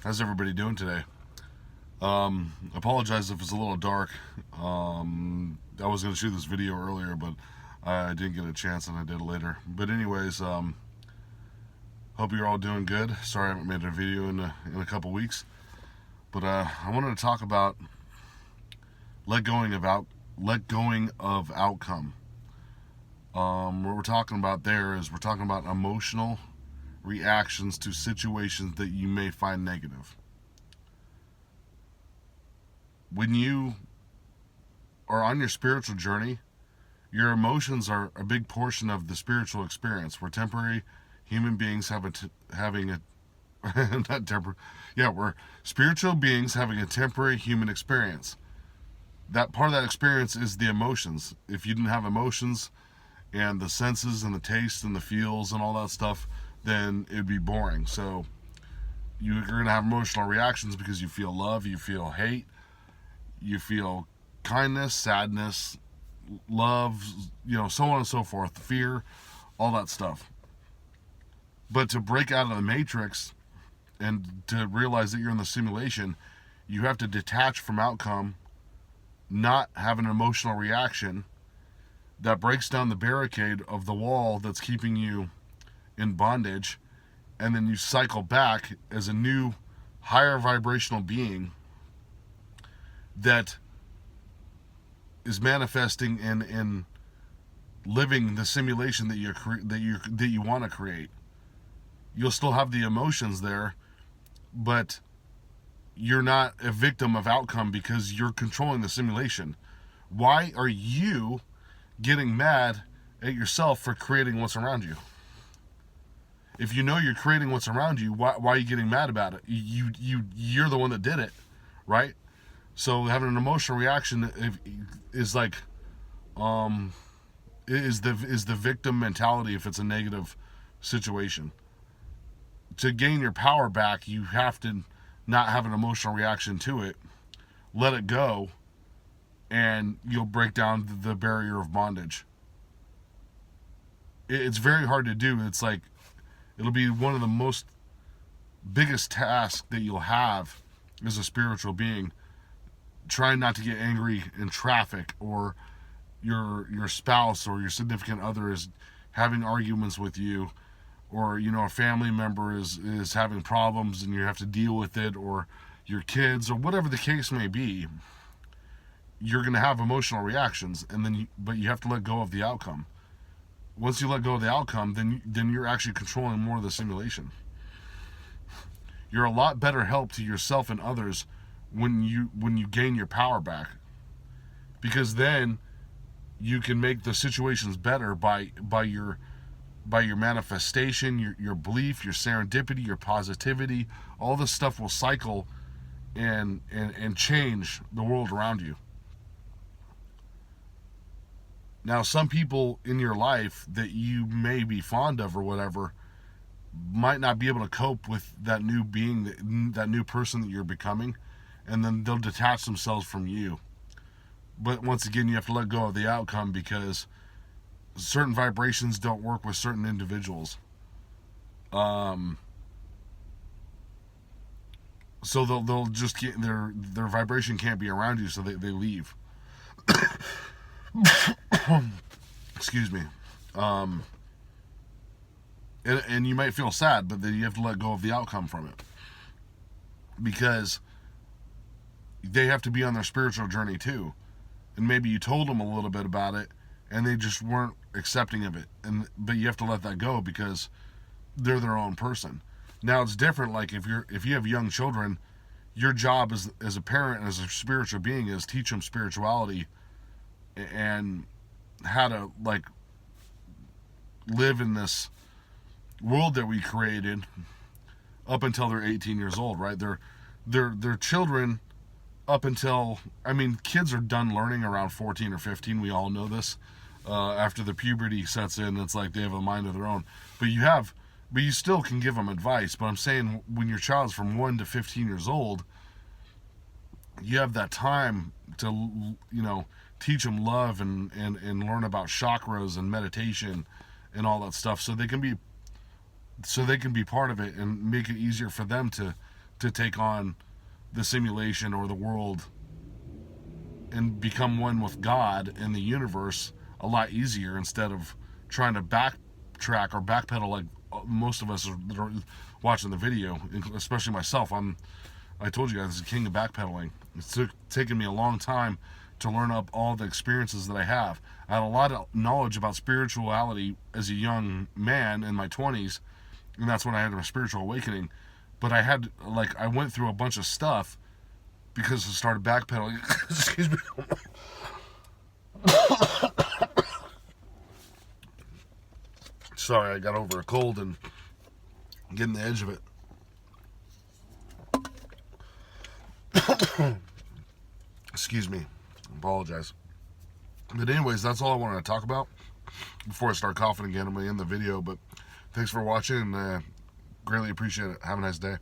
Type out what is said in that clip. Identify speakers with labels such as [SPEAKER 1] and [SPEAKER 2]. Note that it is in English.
[SPEAKER 1] How's everybody doing today? Apologize if it's a little dark. I was going to shoot this video earlier, but I didn't get a chance and I did it later. But anyways, hope you're all doing good. Sorry I haven't made a video in a couple weeks. But I wanted to talk about let going of outcome. What we're talking about there is we're talking about emotional reactions to situations that you may find negative. When you are on your spiritual journey, your emotions are a big portion of the spiritual experience. We're temporary human beings having a not temporary. Yeah, we're spiritual beings having a temporary human experience. That part of that experience is the emotions. If you didn't have emotions and the senses and the taste and the feels and all that stuff, then it'd be boring. So you're going to have emotional reactions because you feel love, you feel hate, you feel kindness, sadness, love, so on and so forth, fear, all that stuff. But to break out of the matrix and to realize that you're in the simulation, you have to detach from outcome, not have an emotional reaction that breaks down the barricade of the wall that's keeping you in bondage, and then you cycle back as a new, higher vibrational being that is manifesting and living the simulation that you want to create. You'll still have the emotions there, but you're not a victim of outcome because you're controlling the simulation. Why are you getting mad at yourself for creating what's around you? If you know you're creating what's around you, why are you getting mad about it? You're the one that did it, right? So having an emotional reaction is like is the victim mentality if it's a negative situation. To gain your power back, you have to not have an emotional reaction to it. Let it go, and you'll break down the barrier of bondage. It's very hard to do. It's like it'll be one of the most biggest tasks that you'll have as a spiritual being. Trying not to get angry in traffic, or your spouse or your significant other is having arguments with you, or a family member is having problems and you have to deal with it, or your kids, or whatever the case may be. You're going to have emotional reactions, but you have to let go of the outcome. Once you let go of the outcome, then you're actually controlling more of the simulation. You're a lot better help to yourself and others when you gain your power back, because then you can make the situations better by your manifestation, your belief, your serendipity, your positivity. All this stuff will cycle and change the world around you. Now, some people in your life that you may be fond of or whatever might not be able to cope with that new being, that new person that you're becoming, and then they'll detach themselves from you. But once again, you have to let go of the outcome, because certain vibrations don't work with certain individuals. So they'll just get their vibration can't be around you, so they leave. Excuse me. And you might feel sad, but then you have to let go of the outcome from it, because they have to be on their spiritual journey too. And maybe you told them a little bit about it and they just weren't accepting of it, but you have to let that go because they're their own person. Now it's different. Like if you have young children, your job as a parent and as a spiritual being is teach them spirituality and how to live in this world that we created up until they're 18 years old, right? They're children up until, kids are done learning around 14 or 15. We all know this. After the puberty sets in, it's like they have a mind of their own. But you still can give them advice. But I'm saying when your child's from 1 to 15 years old, you have that time to, teach them love and learn about chakras and meditation and all that stuff, so they can be part of it and make it easier for them to to take on the simulation or the world and become one with God and the universe a lot easier, instead of trying to backtrack or backpedal like most of us that are watching the video, especially myself. I told you guys, this is the king of backpedaling. It's taken me a long time to learn up all the experiences that I have. I had a lot of knowledge about spirituality as a young man in my 20s, and that's when I had my spiritual awakening. But I went through a bunch of stuff because I started backpedaling. Excuse me. Sorry, I got over a cold and getting the edge of it. Excuse me. I apologize. But anyways, that's all I wanted to talk about before I start coughing again. I'm going to end the video, but thanks for watching, and greatly appreciate it. Have a nice day.